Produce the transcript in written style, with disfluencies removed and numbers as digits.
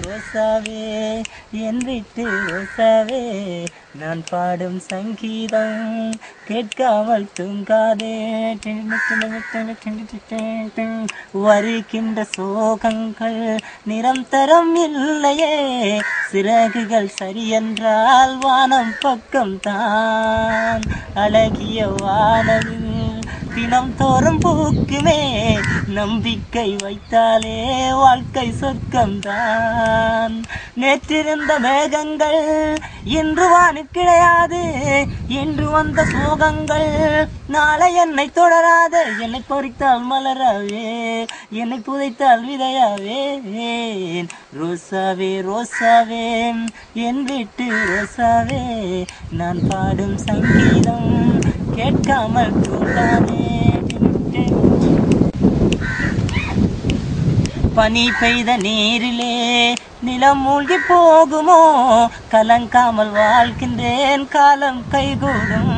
ரோசாவே என் வீட்டு ரோசாவே நான் பாடும் சங்கீதம் கேட்காமல் தூங்காதே வருகின்ற சோகங்கள் நிறம் தரம் இல்லையே சிறகுகள் சரியென்றால் வானம் பக்கம் தான் அழகிய வானவில் தினம் தோறும் பூக்குமே நம்பிக்கை வைத்தாலே வாழ்க்கை சொர்க்கம்தான் நேற்றிருந்த மேகங்கள் இன்று வானில் கிடையாது இன்று வந்த சோகங்கள் நாளை என்னை தொடராது என்னை பறித்தால் மலராவே என்னை புதைத்தால் விதையாவே ரோசாவே ரோசாவே என் வீட்டு ரோசாவே நான் பாடும் சங்கீதம் கேட்காமல் தூங்காதே பனி பெய்த நீரிலே நிலம் மூழ்கி போகுமோ கலங்காமல் வாழ்கின்றேன் காலம் கைகூடும்